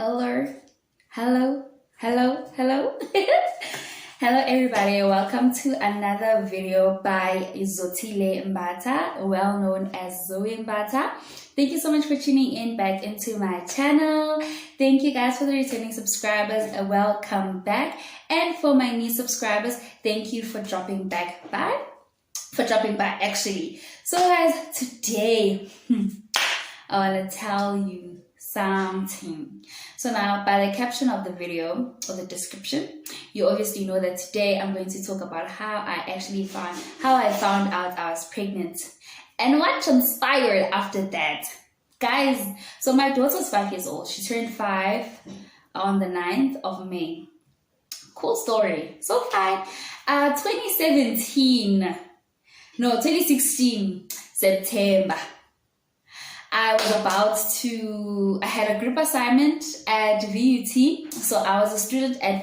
Hello, hello, hello, hello. Hello everybody, welcome to another video by Zoe Mbatha, well known as Zoe Mbatha. Thank you so much for tuning in back into my channel. Thank you guys for the returning subscribers, welcome back. And for my new subscribers, thank you for dropping by actually. So guys, today I want to tell you something. So now, by the caption of the video or the description, you obviously know that today I'm going to talk about how I found out I was pregnant and what transpired after that. Guys, so my daughter's 5 years old. She turned 5 on the 9th of May. Cool story. So fine. 2016 September. I had a group assignment at VUT. So I was a student at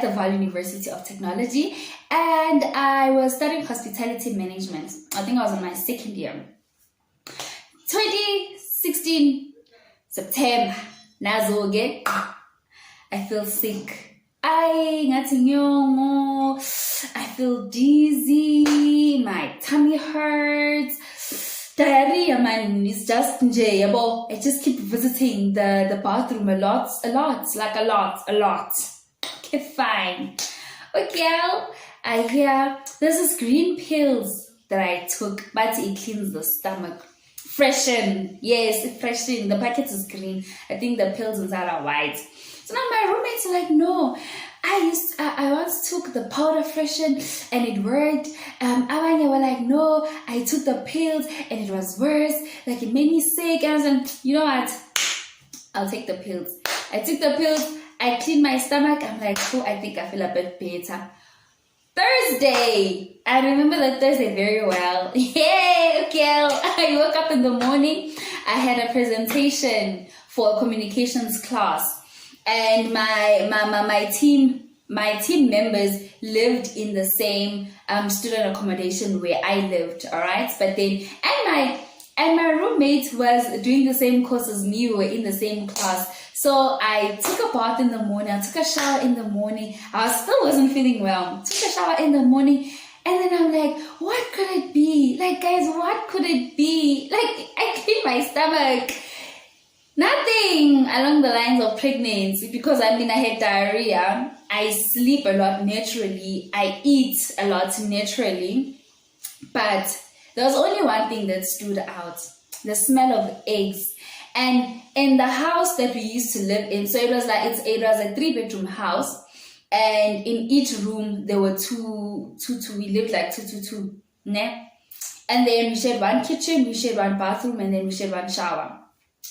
the Val University of Technology, and I was studying hospitality management. I think I was in my second year. 2016 September. Nazoge. I feel sick. I feel dizzy. My tummy hurts. Diarrhea, man, is just enjoyable. I just keep visiting the bathroom a lot. Okay, fine. Okay, I hear there's this green pills that I took, but it cleans the stomach. Freshen, yes, it freshen. The packet is green. I think the pills inside are white. So now my roommates are like, no, I once took the powder freshen and it worked. Abanye were like, no, I took the pills and it was worse. Like, it made me sick. And I was like, you know what? I'll take the pills. I took the pills. I cleaned my stomach. I'm like, oh, I think I feel a bit better. Thursday. I remember that Thursday very well. Yay, okay. I woke up in the morning. I had a presentation for a communications class. And my team members lived in the same student accommodation where I lived, all right? But then, and my roommate was doing the same course as me. We were in the same class. So I took a bath in the morning. I took a shower in the morning. I still wasn't feeling well. Took a shower in the morning. And then I'm like, what could it be? Like, guys, what could it be? Like, I cleaned my stomach. Nothing along the lines of pregnancy, because I had diarrhea. I sleep a lot naturally. I eat a lot naturally. But there was only one thing that stood out: the smell of eggs. And in the house that we used to live in, so it was a 3-bedroom house, and in each room there were two. We lived like two, ne? And then we shared one kitchen, we shared one bathroom, and then we shared one shower.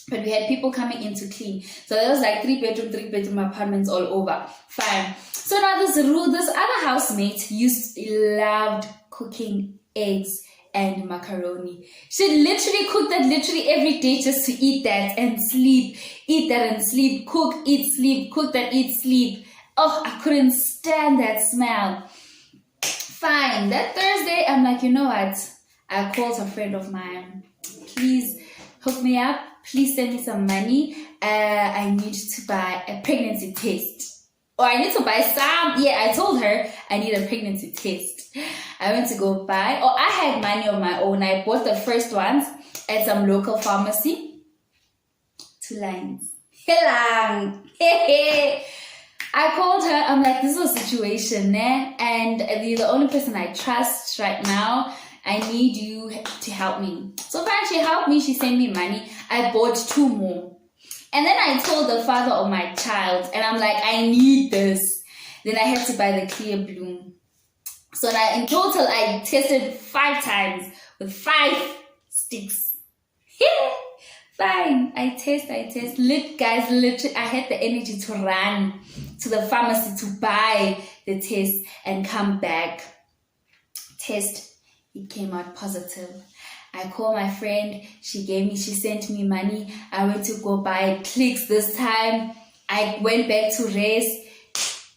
But we had people coming in to clean. So there was like 3-bedroom apartments all over. Fine. So now this other housemate loved cooking eggs and macaroni. She literally cooked that every day just to eat that and sleep. Eat that and sleep. Cook, eat, sleep. Cook that, eat, sleep. Oh, I couldn't stand that smell. Fine. That Thursday, I'm like, you know what? I called a friend of mine. Please hook me up. Please send me some money. I need to buy a pregnancy test. Or I need to buy some. Yeah, I told her I need a pregnancy test. I went to go buy. Oh, I had money on my own. I bought the first ones at some local pharmacy. 2 lines. I called her. I'm like, this is a situation, and you're the only person I trust right now. I need you to help me. So fine, she helped me. She sent me money. I bought 2 more. And then I told the father of my child, and I'm like, I need this. Then I had to buy the clear bloom. So now in total, I tested 5 times with 5 sticks. Fine. I test. Guys, literally, I had the energy to run to the pharmacy to buy the test and come back. Test. It came out positive. I called my friend. She sent me money. I went to go buy clicks this time. I went back to rest,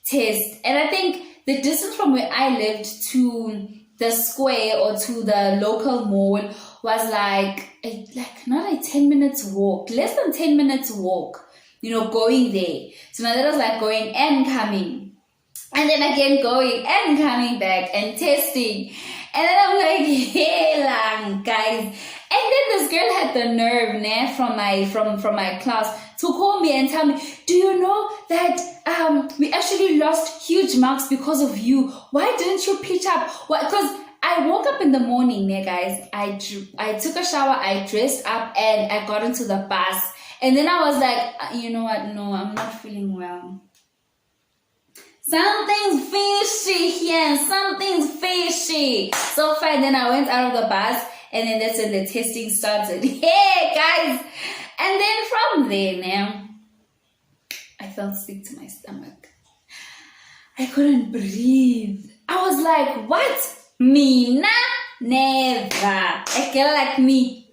test. And I think the distance from where I lived to the square or to the local mall was like not a 10 minutes walk, less than 10 minutes walk. going there. So my dad was like going and coming. And then again going and coming back and testing. And then I'm like, hey lang, guys. And then this girl had the nerve from my class to call me and tell me, do you know that we actually lost huge marks because of you? Why didn't you pitch up? Because I woke up in the morning, guys. I took a shower, I dressed up, and I got into the bus. And then I was like, you know what? No, I'm not feeling well. Something's fishy here. Something's fishy. So fine. Then I went out of the bus, and then that's when the testing started. Hey, guys. And then from there, now, I felt sick to my stomach. I couldn't breathe. I was like, what? Me? Nah, never. A girl like me,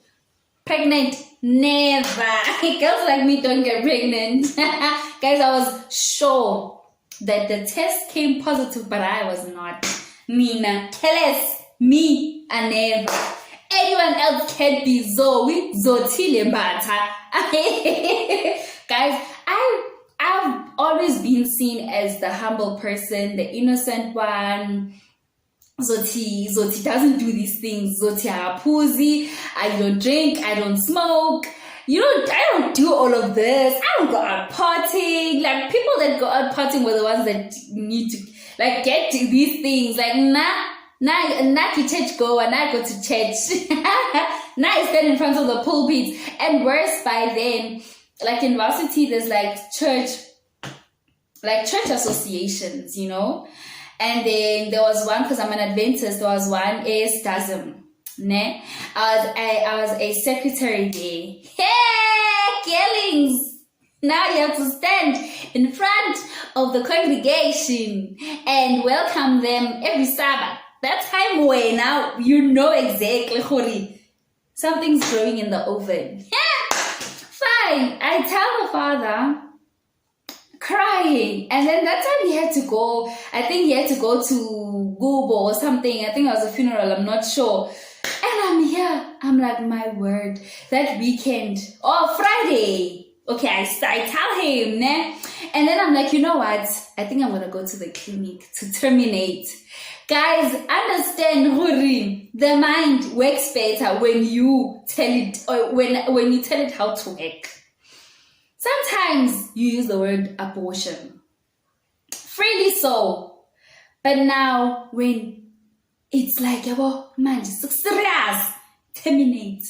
pregnant? Never. Girls like me don't get pregnant. Guys, I was sure that the test came positive, but I was not. Mina, Keles, me, and never. Anyone else can be Zoe Mbatha. Guys, I've always been seen as the humble person, the innocent one. Zoti doesn't do these things. Zoti pussy. I don't drink. I don't smoke. I don't do all of this. I don't go out partying. Like, people that go out partying were the ones that need to get to these things. Like, nah to church go and I go to church. Nah, I stand in front of the pulpit. And worse, by then, like in varsity, there's church associations, And then there was one, because I'm an Adventist, there was one ASDASM. Ne? I was a secretary there. Hey, Killings! Now you have to stand in front of the congregation and welcome them every Sabbath. That time way now, you know exactly, Khori. Something's growing in the oven. Yeah, fine. I tell the father, crying, and then that time he had to go. I think he had to go to Gubo or something. I think it was a funeral. I'm not sure. And I'm here. I'm like, my word. That weekend, Friday. Okay, I tell him, ne? And then I'm like, you know what? I think I'm gonna go to the clinic to terminate. Guys, understand, Huri, the mind works better when you tell it, or when you tell it how to work. Sometimes you use the word abortion. Freely so. But now when it's like, man, serious, terminate.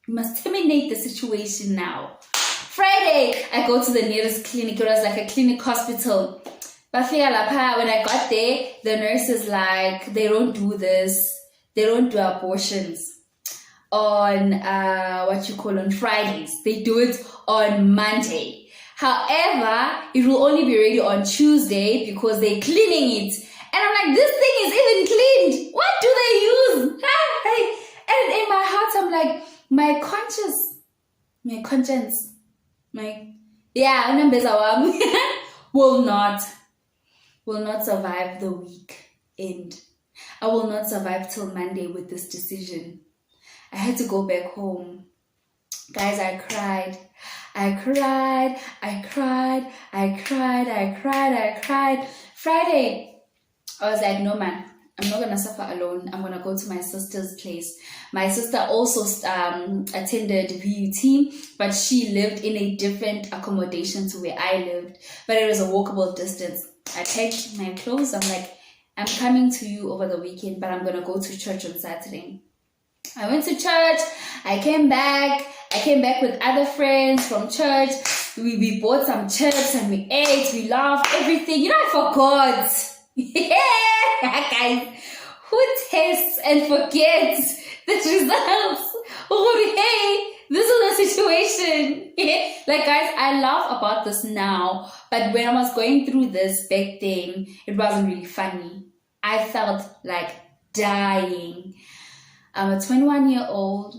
You must terminate the situation now. Friday, I go to the nearest clinic. It was like a clinic hospital. But when I got there, the nurse is like, they don't do this. They don't do abortions on on Fridays. They do it on Monday. However, it will only be ready on Tuesday because they're cleaning it. And I'm like, this thing is even cleaned. What do they use? And in my heart, I'm like, my conscience, will not survive the weekend. I will not survive till Monday with this decision. I had to go back home. Guys, I cried. Friday, I was like, no man, I'm not gonna suffer alone. I'm gonna go to my sister's place. My sister also attended VUT, but she lived in a different accommodation to where I lived, but it was a walkable distance. I packed my clothes. I'm like, I'm coming to you over the weekend, but I'm gonna go to church on Saturday. I went to church. I came back with other friends from church. We bought some chips and we ate, we laughed, everything. I forgot. Yeah, guys, who tests and forgets the results? Oh, hey, this is the situation. Like, guys, I laugh about this now, but when I was going through this back then, it wasn't really funny. I felt like dying. I'm a 21-year-old.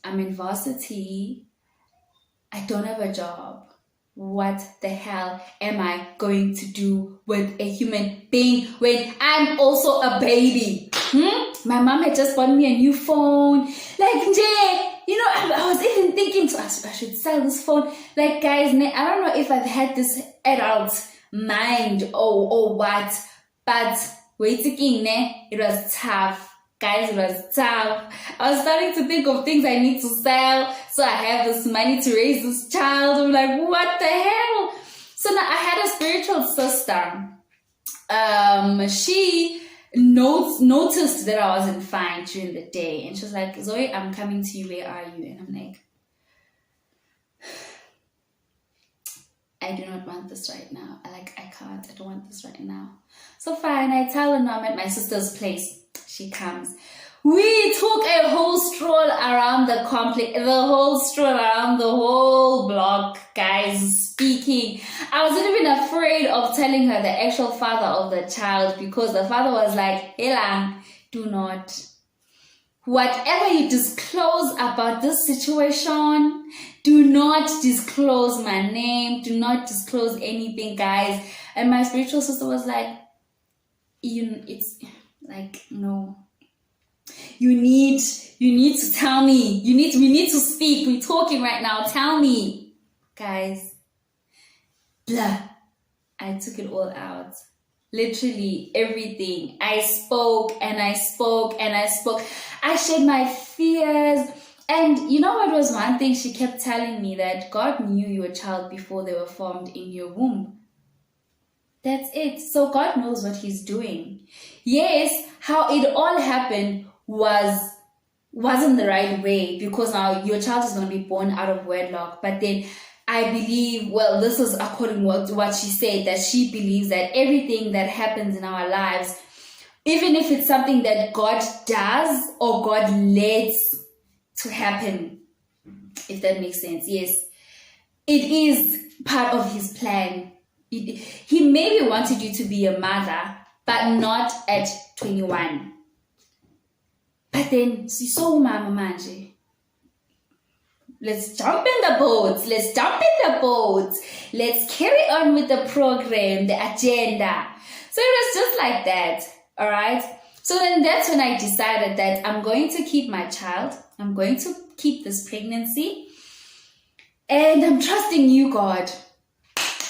I'm in varsity. I don't have a job. What the hell am I going to do with a human being when I'm also a baby? My mom had just bought me a new phone. Like, I was even thinking I should sell this phone. Like, guys, I don't know if I've had this adult mind or what, but waiting, it was tough. Guys, it was tough. I was starting to think of things I need to sell, so I have this money to raise this child. I'm like, what the hell? So now I had a spiritual sister. She noticed that I wasn't fine during the day, and she was like, Zoe, I'm coming to you, where are you? And I'm like, I do not want this right now. I can't, I don't want this right now. So fine, I tell her, no, I'm at my sister's place. She comes. We took a whole stroll around the complex, around the whole block, guys, speaking. I wasn't even afraid of telling her the actual father of the child, because the father was like, Elang, do not. Whatever you disclose about this situation, do not disclose my name. Do not disclose anything, guys. And my spiritual sister was like, it's like, no. You need to tell me. We need to speak. We're talking right now. Tell me. Guys. Blah. I took it all out. Literally everything. I spoke and I spoke and I spoke. I shared my fears. And you know what was one thing she kept telling me? That God knew your child before they were formed in your womb. That's it. So God knows what he's doing. Yes, how it all happened wasn't the right way, because now your child is going to be born out of wedlock. But then I believe, well, this is according to what she said, that she believes that everything that happens in our lives, even if it's something that God does or God lets to happen, if that makes sense, yes, it is part of his plan. He maybe wanted you to be a mother, but not at 21. But then, so mama manje, let's jump in the boats. Let's carry on with the program, the agenda. So it was just like that, all right? So then that's when I decided that I'm going to keep my child. I'm going to keep this pregnancy. And I'm trusting you, God.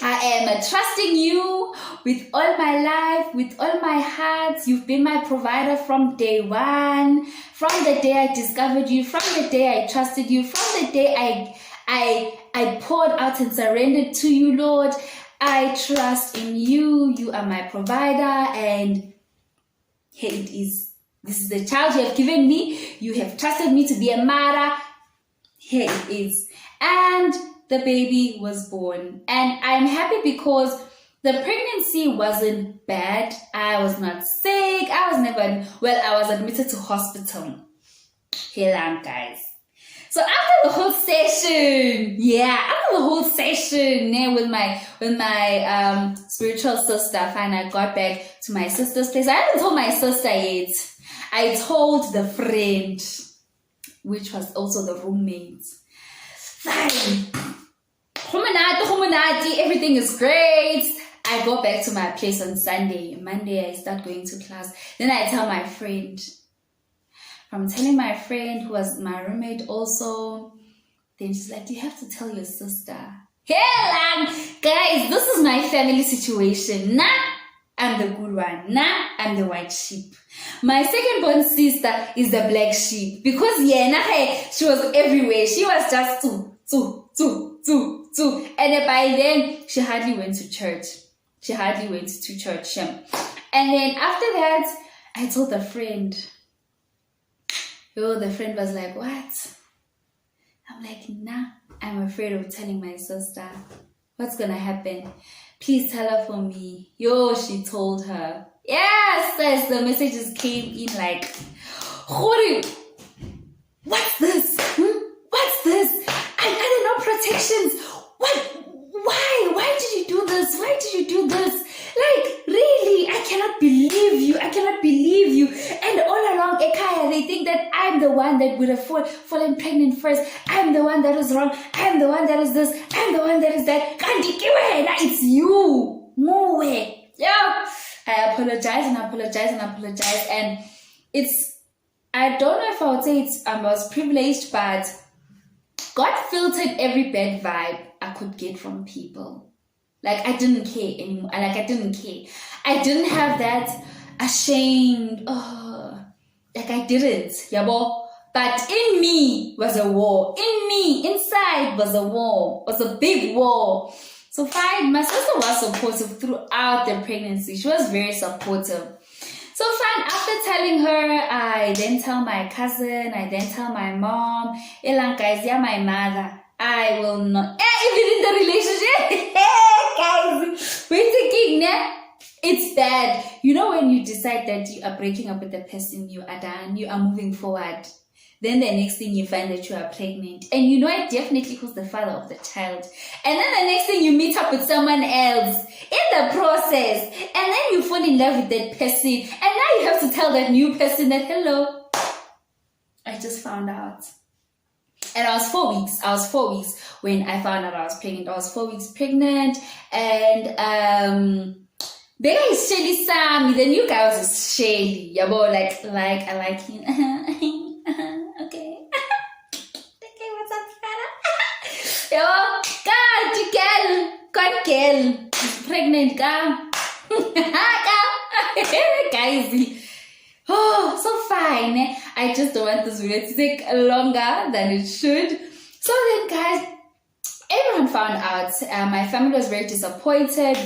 I am trusting you with all my life, with all my heart. You've been my provider from day one, from the day I discovered you, from the day I trusted you, from the day I poured out and surrendered to you, Lord. I trust in you. You are my provider, and here it is. This is the child you have given me. You have trusted me to be a mother. Here it is. And the baby was born. And I'm happy because the pregnancy wasn't bad. I was not sick. I was admitted to hospital. Here I am, guys. So after the whole session, with my spiritual sister, fine, I got back to my sister's place. I haven't told my sister yet. I told the friend, which was also the roommate. Fine. Everything is great. I go back to my place on Sunday. Monday, I start going to class. Then I tell my friend. I'm telling my friend, who was my roommate also. Then she's like, you have to tell your sister. Hell, guys, this is my family situation. Nah, I'm the good one. Nah, I'm the white sheep. My second born sister is the black sheep. Because she was everywhere. She was just two. And by then, she hardly went to church. And then after that, I told a friend. The friend was like, what? I'm like, nah, I'm afraid of telling my sister. What's gonna happen? Please tell her for me. She told her. Yes, the messages came in like, Khori, what's this? What's this? I did no protections. What? Why did you do this? Why did you do this? Like, really, I cannot believe you. And all along, Ekaya, they think that I'm the one that would have fallen pregnant first. I'm the one that is wrong. I'm the one that is this. I'm the one that is that. It's you. No way. Yeah. I apologize. And I don't know if I would say I was privileged, but God filtered every bad vibe I could get from people. Like, I didn't care anymore. Like, I didn't care. I didn't have that ashamed, like I didn't, yabo. But in me was a war. In me, inside was a war. Was a big war. So fine, my sister was supportive throughout the pregnancy. She was very supportive. So fine, after telling her, I then tell my cousin, I then tell my mom, Elan guys, yeah, my mother, I will not, even in the relationship, guys, we're thinking, it's bad. You know, when you decide that you are breaking up with the person, you are done, you are moving forward. Then the next thing you find that you are pregnant. And you know it definitely who's the father of the child. And then the next thing you meet up with someone else in the process. And then you fall in love with that person. And now you have to tell that new person that, hello, I just found out. And I was 4 weeks. I was 4 weeks when I found out I was pregnant. I was 4 weeks pregnant. And the guy is Shelly Sammy. The new guy was Shelly. Yabo, like I like him. Okay. Okay, what's up, Sarah? Yo, girl, she's pregnant, girl. Guys. Oh, so fine. I just don't want this video to take longer than it should. So then, guys, everyone found out. My family was very disappointed,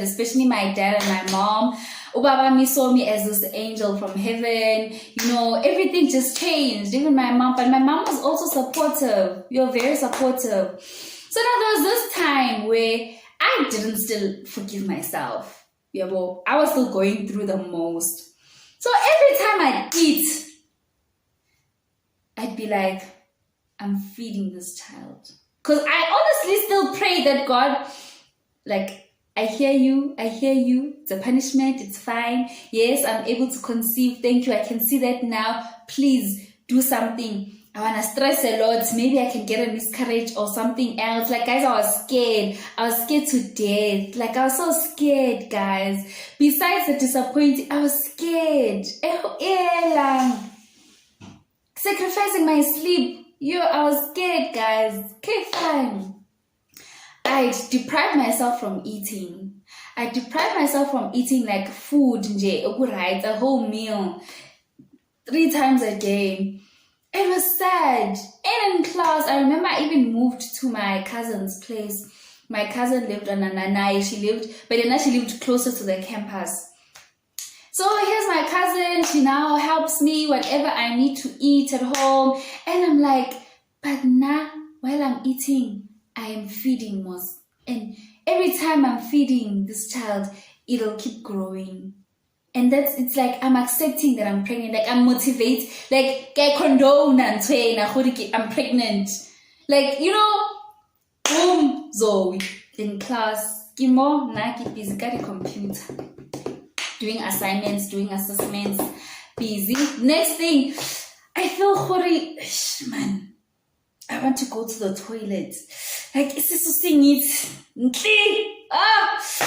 especially my dad and my mom. Ubaba saw me as this angel from heaven. You know, everything just changed. Even my mom, but my mom was also supportive. You're very supportive. So now there was this time where I didn't still forgive myself. Yeah, well, I was still going through the most. So every time I'd eat, I'd be like, I'm feeding this child. Because I honestly still pray that God, like, I hear you. It's a punishment. It's fine. Yes, I'm able to conceive. Thank you. I can see that now. Please do something. I want to stress a lot. Maybe I can get a miscarriage or something else. Like, guys, I was scared. I was scared to death. Like, I was so scared, guys. Besides the disappointing, I was scared. Sacrificing my sleep. I was scared, guys. Okay, fine. I deprived myself from eating. I deprived myself from eating like food, a whole meal, 3 times a day. It was sad. And in class, I remember I even moved to my cousin's place. My cousin lived on Nanai. She lived closer to the campus. So here's my cousin. She now helps me whatever I need to eat at home. And I'm like, but now while I'm eating, I am feeding Mos. And every time I'm feeding this child, it'll keep growing. And it's like I'm accepting that I'm pregnant. Like I'm motivated. Like I condone and say I'm pregnant. Like, you know, boom, Zoe in class. Kimo na busy got a computer. Doing assignments, doing assessments, busy. Next thing, I feel horrible. Man, I want to go to the toilet. Like, is this thing it?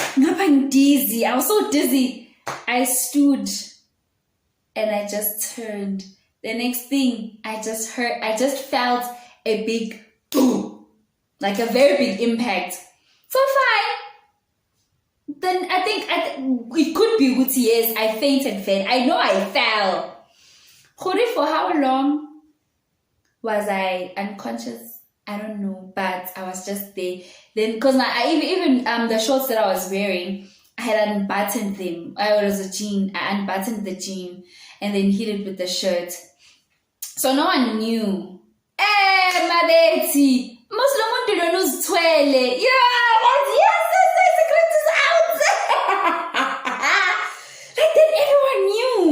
I'm dizzy. I was so dizzy. I stood and I just turned. The next thing I just felt a big boom, like a very big impact. So fine. Then I think it could be with yes, I fainted. I know I fell. For how long was I unconscious? I don't know, but I was just there. Then, because I even the shorts that I was wearing, I had unbuttoned them. I was a jean. I unbuttoned the jean and then hid it with the shirt. So no one knew. My Betty, most of the one knows twirly. Yes, the secret is out. Like then everyone knew.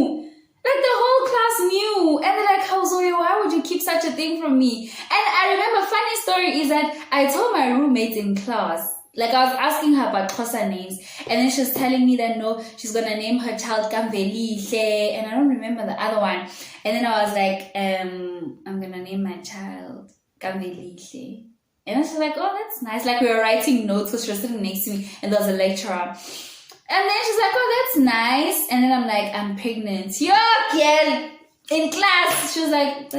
Like the whole class knew. And they're like, how Zoe, why would you keep such a thing from me? And I remember funny story is that I told my roommate in class, like I was asking her about Xhosa names, and then she was telling me that no, she's gonna name her child Kamvelihle, and I don't remember the other one. And then I was like, I'm gonna name my child Kamvelihle. And then she's like, oh, that's nice. Like we were writing notes because she was sitting next to me, and there was a lecturer. And then she's like, oh, that's nice. And then I'm like, I'm pregnant. Yo, girl, in class. She was like,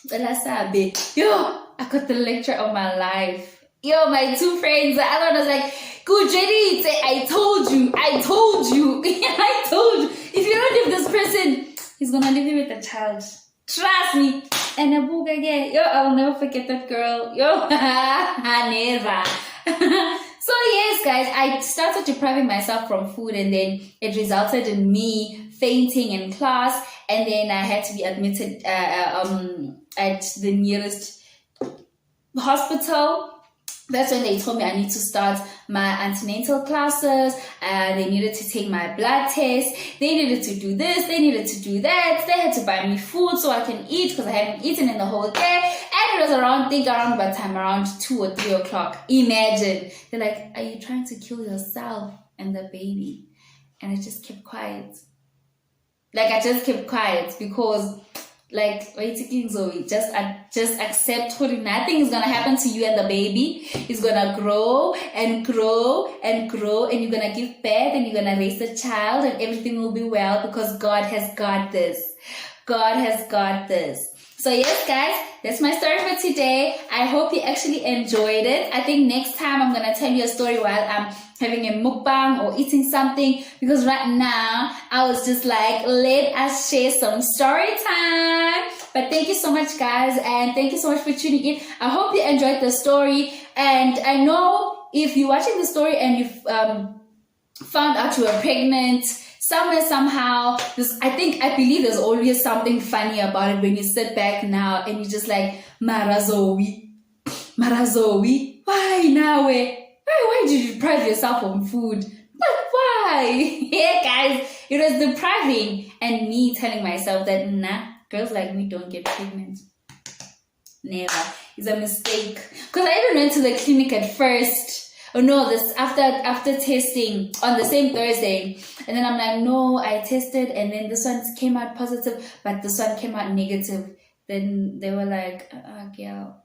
Yo, I got the lecture of my life. Yo, my two friends, the other one was like, good, JD, I told you, I told you. If you don't leave this person, he's gonna leave you with a child. Trust me. And a book again. Yo, I will never forget that girl. Yo, never. So yes, guys, I started depriving myself from food, and then it resulted in me fainting in class, and then I had to be admitted at the nearest hospital. That's when they told me I need to start my antenatal classes. They needed to take my blood test. They needed to do this. They needed to do that. They had to buy me food so I can eat because I hadn't eaten in the whole day. And it was around by time around 2 or 3 o'clock. Imagine. They're like, are you trying to kill yourself and the baby? And I just kept quiet. I just kept quiet because... wait, Zoe, just accept nothing is gonna happen to you and the baby. It's gonna grow and grow and grow, and you're gonna give birth and you're gonna raise a child, and everything will be well because God has got this. God has got this. So yes, guys, that's my story for today. I hope you actually enjoyed it. I think next time I'm gonna tell you a story while I'm having a mukbang or eating something, because right now I was just like, let us share some story time. But thank you so much, guys, and thank you so much for tuning in. I hope you enjoyed the story, and I know if you're watching the story and you've found out you were pregnant somewhere, somehow, I believe there's always something funny about it when you sit back now and you're just like, Mara Zoe, why now? Why did you deprive yourself from food? But why? Yeah, guys, it was depriving, and me telling myself that, nah, girls like me don't get pregnant. Never. It's a mistake. Because I even went to the clinic at first. Oh no, this after testing on the same Thursday. And then I'm like, no, I tested, and then this one came out positive, but this one came out negative. Then they were like, girl,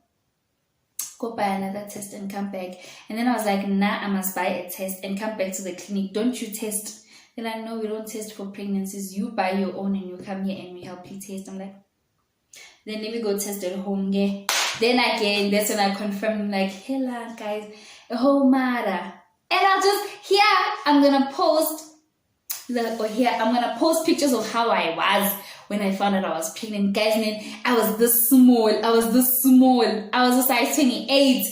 go buy another test and come back. And then I was like, nah, I must buy a test and come back to the clinic. Don't you test? They're like, no, we don't test for pregnancies. You buy your own and you come here and we help you test. I'm like, then let me go test at home. Yeah. Then again, that's when I confirmed, I'm like, hello guys, a whole matter. And I'm gonna post pictures of how I was when I found out I was pregnant. Guys, man, I was this small. I was a size 28.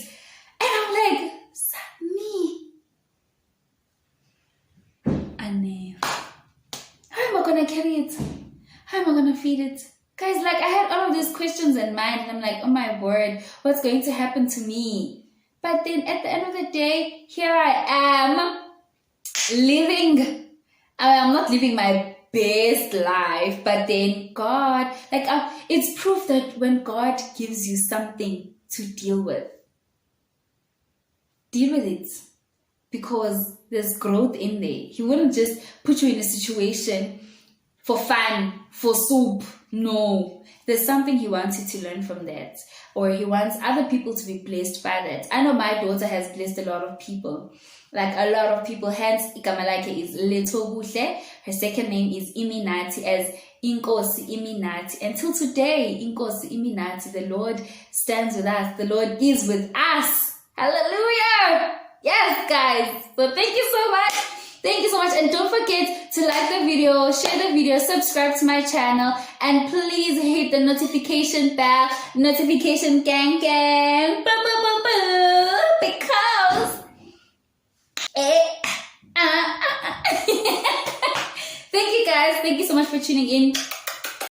And I'm like, me. And how am I gonna carry it? How am I gonna feed it? Guys, I had all of these questions in mind, and I'm like, oh my word, what's going to happen to me? But then at the end of the day, here I am living. I'm not living my best life, but then God, it's proof that when God gives you something to deal with it, because there's growth in there. He wouldn't just put you in a situation for fun, for soup. No, there's something he wants you to learn from that, or he wants other people to be blessed by that. I know my daughter has blessed a lot of people. A lot of people, hence igama lakhe is Little Buhle. Her second name is Iminati, as Inkosi Iminati. Until today, Inkosi Iminati, the Lord stands with us. The Lord is with us. Hallelujah! Yes, guys. So thank you so much. Thank you so much. And don't forget to like the video, share the video, subscribe to my channel, and please hit the notification bell, notification gang, because thank you guys. Thank you so much for tuning in.